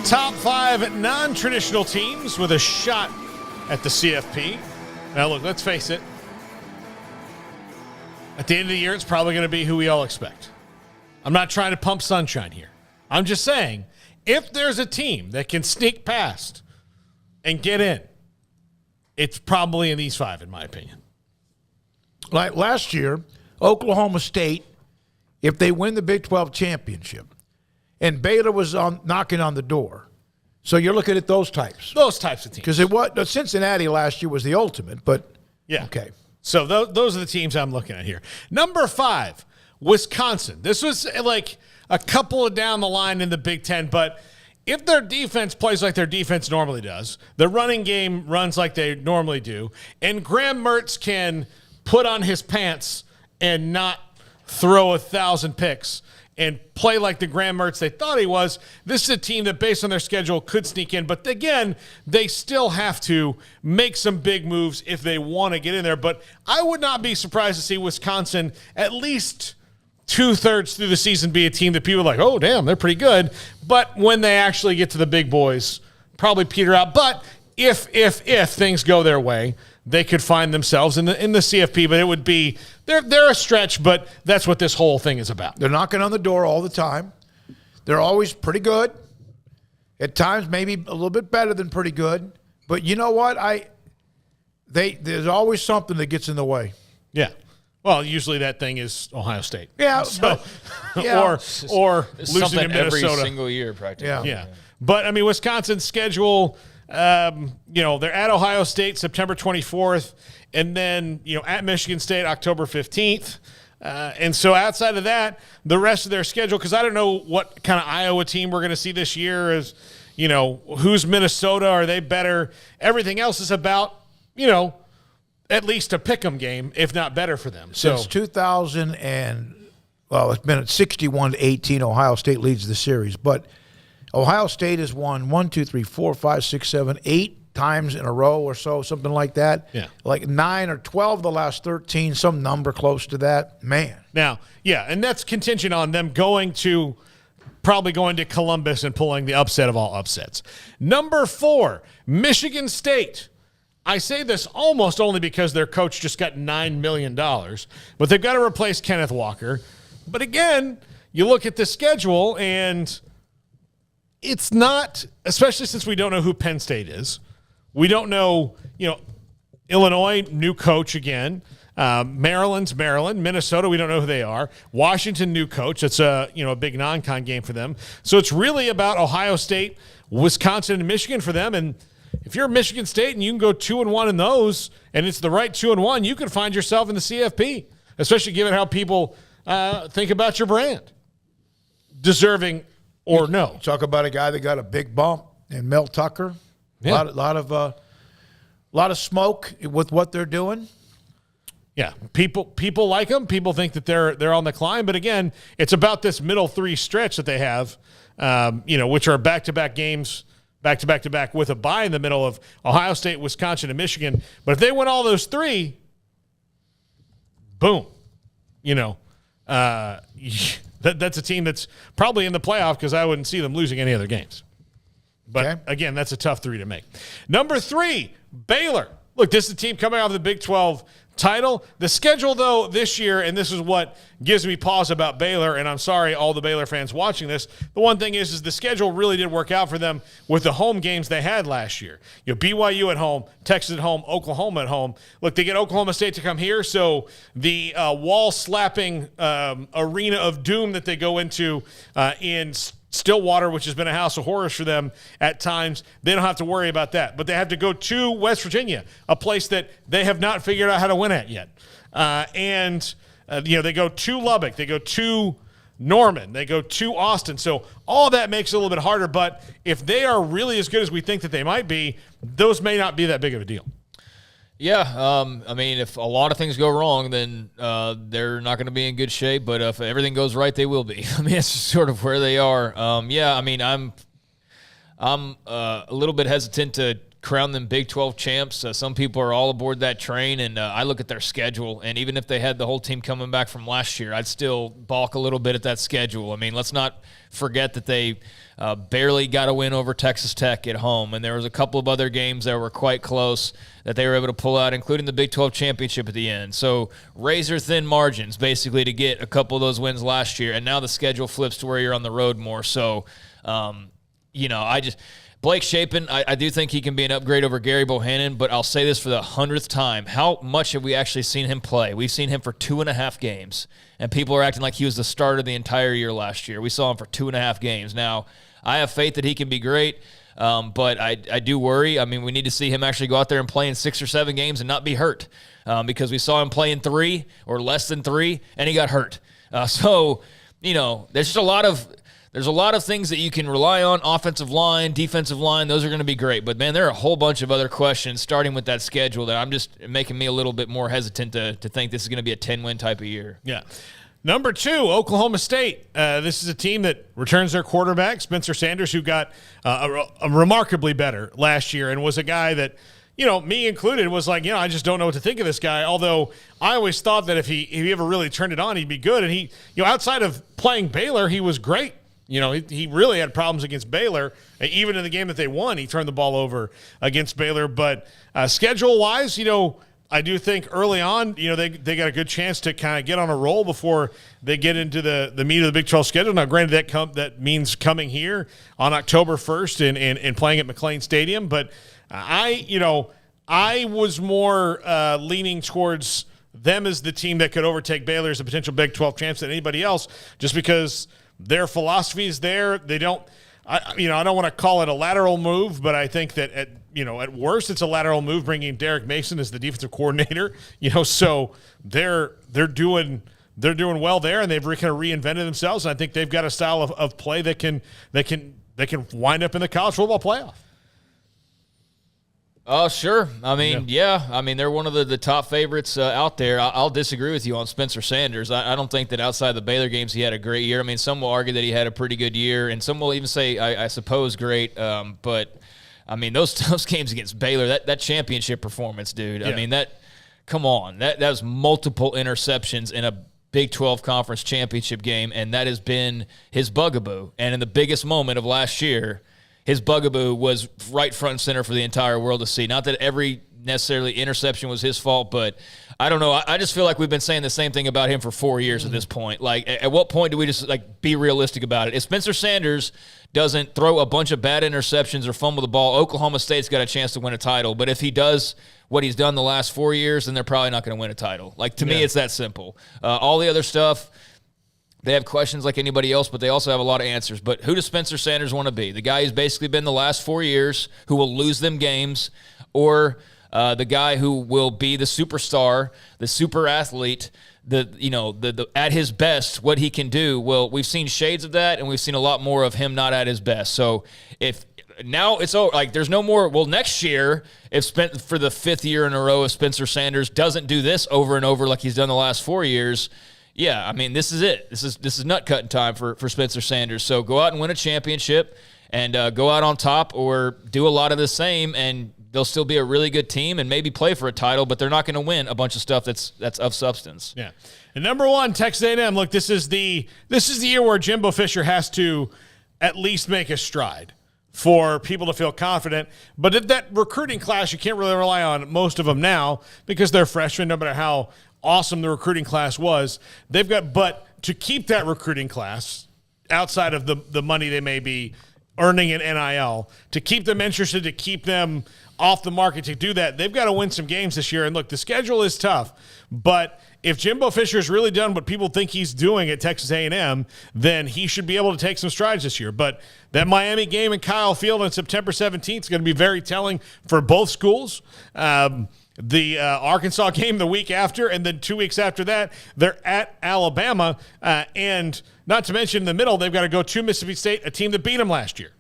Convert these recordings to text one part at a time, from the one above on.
Top 5 non-traditional teams with a shot at the CFP. Now, look, let's face it. At the end of the year, it's probably going to be who we all expect. I'm not trying to pump sunshine here. I'm just saying, if there's a team that can sneak past and get in, it's probably in these 5, in my opinion. Like last year, Oklahoma State, if they win the Big 12 championship, and Baylor was knocking on the door. So you're looking at those types. Those types of teams. Because Cincinnati last year was the ultimate, but yeah. Okay. So those are the teams I'm looking at here. Number 5, Wisconsin. This was like a couple of down the line in the Big Ten, but if their defense plays like their defense normally does, the running game runs like they normally do, and Graham Mertz can put on his pants and not throw 1,000 picks and play like the Graham Mertz they thought he was, this is a team that, based on their schedule, could sneak in. But, again, they still have to make some big moves if they want to get in there. But I would not be surprised to see Wisconsin at least 2/3 through the season be a team that people are like, oh, damn, they're pretty good. But when they actually get to the big boys, probably peter out. But if things go their way, they could find themselves in the CFP, but it would be they're a stretch, but that's what this whole thing is about. They're knocking on the door all the time. They're always pretty good. At times, maybe a little bit better than pretty good. But you know what? There's always something that gets in the way. Yeah. Well, usually that thing is Ohio State. Yeah. So, yeah. or losing to Minnesota every single year, practically. Yeah. But I mean, Wisconsin's schedule. They're at Ohio State September 24th, and then, at Michigan State October 15th. And so outside of that, the rest of their schedule, because I don't know what kind of Iowa team we're going to see this year is, who's Minnesota? Are they better? Everything else is about, at least a pick'em game, if not better for them. Since 2000 it's been at 61-18, Ohio State leads the series, but Ohio State has won 8 times in a row or so, something like that. Yeah. Like 9 or 12 of the last 13, some number close to that. Man. Now, yeah, and that's contingent on them probably going to Columbus and pulling the upset of all upsets. Number 4, Michigan State. I say this almost only because their coach just got $9 million, but they've got to replace Kenneth Walker. But again, you look at the schedule and it's not, especially since we don't know who Penn State is. We don't know, Illinois, new coach again. Maryland's Maryland. Minnesota, we don't know who they are. Washington, new coach. It's a big non-con game for them. So it's really about Ohio State, Wisconsin, and Michigan for them. And if you're Michigan State and you can go 2-1 in those, and it's the right 2-1, you could find yourself in the CFP, especially given how people think about your brand. Deserving or no. Talk about a guy that got a big bump in Mel Tucker. Yeah. A lot of smoke with what they're doing. Yeah, people like them. People think that they're on the climb. But again, it's about this middle 3 stretch that they have, which are back-to-back games, back-to-back with a bye in the middle of Ohio State, Wisconsin, and Michigan. But if they win all those 3, boom, that's a team that's probably in the playoff because I wouldn't see them losing any other games. But, Again, that's a tough 3 to make. Number 3, Baylor. Look, this is a team coming off of the Big 12 title. The schedule, though, this year, and this is what gives me pause about Baylor, and I'm sorry, all the Baylor fans watching this, the one thing is the schedule really did work out for them with the home games they had last year. BYU at home, Texas at home, Oklahoma at home. Look, they get Oklahoma State to come here, so the wall-slapping arena of doom that they go into in Stillwater, which has been a house of horrors for them at times, they don't have to worry about that. But they have to go to West Virginia, a place that they have not figured out how to win at yet. They go to Lubbock. They go to Norman. They go to Austin. So all that makes it a little bit harder. But if they are really as good as we think that they might be, those may not be that big of a deal. Yeah, if a lot of things go wrong, then they're not going to be in good shape. But if everything goes right, they will be. It's sort of where they are. I'm a little bit hesitant to crown them Big 12 champs. Some people are all aboard that train, and I look at their schedule, and even if they had the whole team coming back from last year, I'd still balk a little bit at that schedule. I mean, let's not forget that they barely got a win over Texas Tech at home, and there was a couple of other games that were quite close that they were able to pull out, including the Big 12 championship at the end. So razor-thin margins, basically, to get a couple of those wins last year, and now the schedule flips to where you're on the road more. So, Blake Shapen, I do think he can be an upgrade over Gary Bohannon, but I'll say this for the 100th time. How much have we actually seen him play? We've seen him for 2.5 games, and people are acting like he was the starter the entire year last year. We saw him for 2.5 games. Now, I have faith that he can be great, but I do worry. I mean, we need to see him actually go out there and play in 6 or 7 games and not be hurt, because we saw him play in 3 or less than 3, and he got hurt. There's just there's a lot of things that you can rely on, offensive line, defensive line. Those are going to be great. But, man, there are a whole bunch of other questions, starting with that schedule, that I'm just making me a little bit more hesitant to think this is going to be a 10-win type of year. Yeah. Number 2, Oklahoma State. This is a team that returns their quarterback, Spencer Sanders, who got a remarkably better last year and was a guy that, me included, was like, I just don't know what to think of this guy. Although I always thought that if he ever really turned it on, he'd be good. And he, outside of playing Baylor, he was great. He really had problems against Baylor. Even in the game that they won, he turned the ball over against Baylor. But schedule-wise, I do think early on, they got a good chance to kind of get on a roll before they get into the meat of the Big 12 schedule. Now, granted, that means coming here on October 1st and playing at McLean Stadium. But I was more leaning towards them as the team that could overtake Baylor as a potential Big 12 champs than anybody else, just because their philosophy is there. They don't, I don't want to call it a lateral move, but I think that at worst it's a lateral move bringing Derek Mason as the defensive coordinator. So they're doing well there, and they've kind of reinvented themselves. And I think they've got a style of play that can wind up in the college football playoff. Oh, sure. I mean, yeah. I mean, they're one of the top favorites out there. I'll disagree with you on Spencer Sanders. I don't think that outside the Baylor games he had a great year. I mean, some will argue that he had a pretty good year, and some will even say, I suppose, great. But, I mean, those games against Baylor, that championship performance, dude. Yeah. I mean, come on. That was multiple interceptions in a Big 12 Conference championship game, and that has been his bugaboo. And in the biggest moment of last year, his bugaboo was right front and center for the entire world to see. Not that every necessarily interception was his fault, but I don't know. I just feel like we've been saying the same thing about him for 4 years at this point. Like, at what point do we just be realistic about it? If Spencer Sanders doesn't throw a bunch of bad interceptions or fumble the ball, Oklahoma State's got a chance to win a title. But if he does what he's done the last 4 years, then they're probably not going to win a title. To me, it's that simple. All the other stuff, they have questions like anybody else, but they also have a lot of answers. But who does Spencer Sanders want to be? The guy who's basically been the last 4 years, who will lose them games, or the guy who will be the superstar, the super athlete, the at his best, what he can do? Well, we've seen shades of that, and we've seen a lot more of him not at his best. So if now it's over, there's no more. Well, next year, for the 5th year in a row, if Spencer Sanders doesn't do this over and over like he's done the last 4 years. Yeah, I mean, this is it. This is nut cutting time for Spencer Sanders. So go out and win a championship and go out on top, or do a lot of the same, and they'll still be a really good team and maybe play for a title, but they're not going to win a bunch of stuff that's of substance. Yeah. And number 1, Texas A&M. Look, this is the year where Jimbo Fisher has to at least make a stride for people to feel confident. But that recruiting class, you can't really rely on most of them now because they're freshmen, no matter how awesome the recruiting class was. But to keep that recruiting class outside of the money they may be earning in NIL, to keep them interested, to keep them off the market, to do that, they've got to win some games this year. And look, the schedule is tough, but if Jimbo Fisher's really done what people think he's doing at Texas A&M, then he should be able to take some strides this year. But that Miami game in Kyle Field on September 17th is going to be very telling for both schools. The Arkansas game the week after, and then 2 weeks after that, they're at Alabama. And not to mention in the middle, they've got to go to Mississippi State, a team that beat them last year.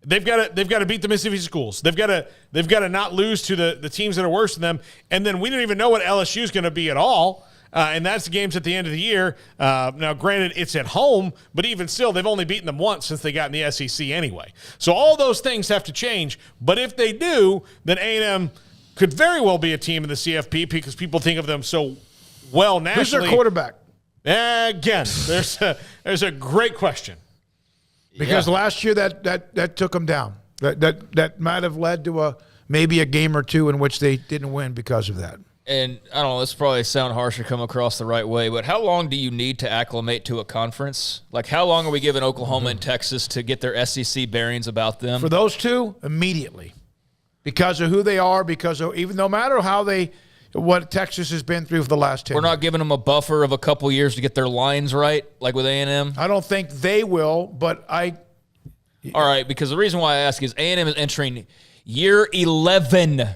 They've got to beat the Mississippi schools. They've got to not lose to the teams that are worse than them. And then we don't even know what LSU is going to be at all. And that's the games at the end of the year. Now, granted, it's at home, but even still, they've only beaten them once since they got in the SEC anyway. So all those things have to change. But if they do, then A&M could very well be a team in the CFP because people think of them so well nationally. Who's their quarterback? Again, there's a great question. Because last year that took them down. That might have led to maybe a game or two in which they didn't win because of that. And I don't know, this probably sound harsh or come across the right way, but how long do you need to acclimate to a conference? Like, how long are we giving Oklahoma and Texas to get their SEC bearings about them? For those two, immediately. Because of who they are, because of even no matter what Texas has been through for the last 10 We're not giving them a buffer of a couple years to get their lines right, like with A&M? I don't think they will, but All right, because the reason why I ask is A&M is entering year 11.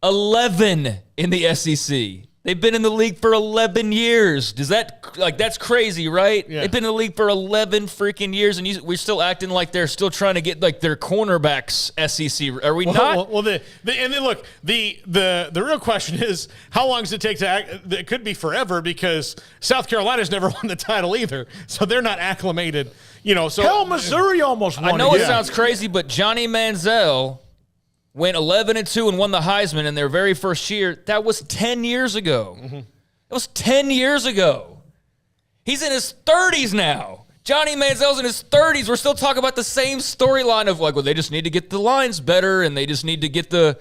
11 in the SEC. They've been in the league for 11 years. That's crazy, right? Yeah. They've been in the league for 11 freaking years, and we're still acting like they're still trying to get like their cornerbacks SEC. Are we not? Well, and then look, the real question is how long does it take to act? It could be forever because South Carolina's never won the title either, so they're not acclimated. So hell, Missouri almost won. I know it sounds crazy, but Johnny Manziel went 11-2 and won the Heisman in their very first year. That was 10 years ago. Mm-hmm. That was 10 years ago. He's in his 30s now. Johnny Manziel's in his 30s. We're still talking about the same storyline of like, well, they just need to get the lines better and they just need to get the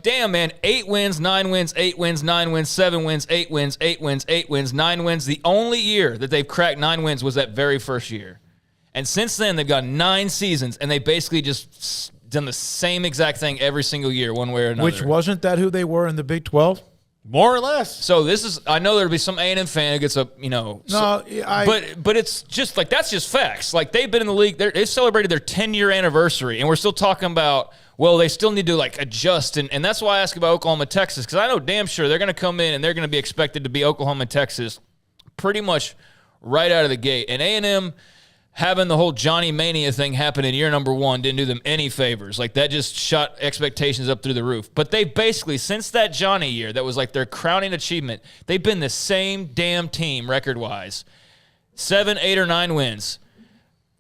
damn, man, 8 wins, 9 wins, 8 wins, 9 wins, 7 wins, 8 wins, 8 wins, 8 wins, 9 wins. The only year that they've cracked 9 wins was that very first year. And since then, they've got 9 seasons, and they basically just done the same exact thing every single year, one way or another. Which wasn't that who they were in the Big 12? More or less. So I know there'll be some A&M fan who gets up, but it's just like, that's just facts. Like, they've been in the league, they've celebrated their 10-year anniversary, and we're still talking about, well, they still need to like adjust. And that's why I ask about Oklahoma, Texas, because I know damn sure they're going to come in and they're going to be expected to be Oklahoma and Texas pretty much right out of the gate. And A&M having the whole Johnny Mania thing happen in year number 1 didn't do them any favors. Like, that just shot expectations up through the roof. But they basically, since that Johnny year, that was like their crowning achievement, they've been the same damn team record-wise. 7, 8, or 9 wins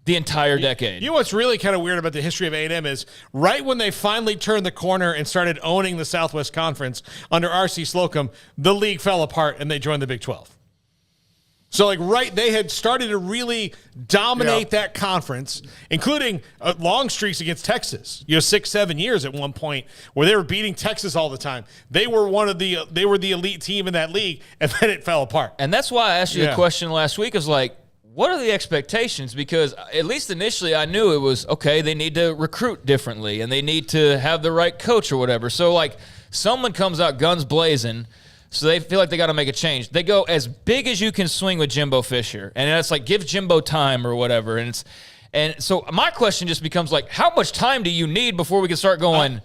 the entire decade. You know what's really kind of weird about the history of A&M is right when they finally turned the corner and started owning the Southwest Conference under R.C. Slocum, the league fell apart and they joined the Big 12. So, they had started to really dominate that conference, including long streaks against Texas. 6, 7 years at one point where they were beating Texas all the time. They were they were the elite team in that league, and then it fell apart. And that's why I asked you the question last week. Is like, what are the expectations? Because at least initially, I knew it was okay. They need to recruit differently, and they need to have the right coach or whatever. So, someone comes out guns blazing. So they feel like they got to make a change. They go as big as you can swing with Jimbo Fisher, and it's like give Jimbo time or whatever. And so my question just becomes like, how much time do you need before we can start going?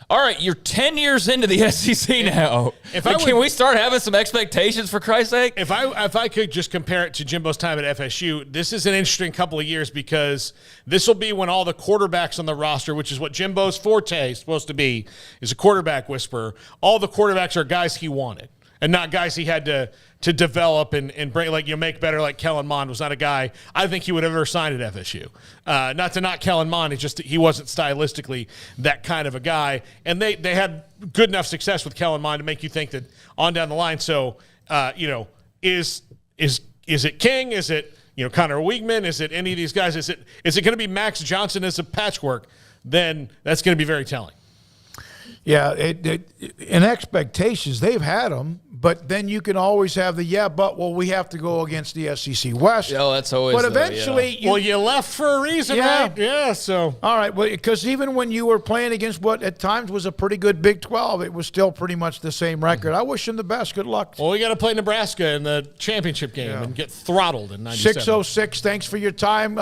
All right, you're 10 years into the SEC now. Can we start having some expectations for Christ's sake? If I could just compare it to Jimbo's time at FSU, this is an interesting couple of years because this will be when all the quarterbacks on the roster, which is what Jimbo's forte is supposed to be, is a quarterback whisperer. All the quarterbacks are guys he wanted. And not guys he had to develop and bring, make better, like Kellen Mond was not a guy I think he would have ever signed at FSU. Not to knock Kellen Mond, it's just he wasn't stylistically that kind of a guy. And they had good enough success with Kellen Mond to make you think that on down the line. So, is it King? Is it, Connor Weigman? Is it any of these guys? Is it going to be Max Johnson as a patchwork? Then that's going to be very telling. Yeah, in expectations, they've had them, but then you can always have we have to go against the SEC West. Yeah, that's always. But eventually, you left for a reason, right? Yeah. So all right, well, because even when you were playing against what at times was a pretty good Big 12, it was still pretty much the same record. I wish them the best. Good luck. Well, we got to play Nebraska in the championship game and get throttled in 97. 6:06. Thanks for your time.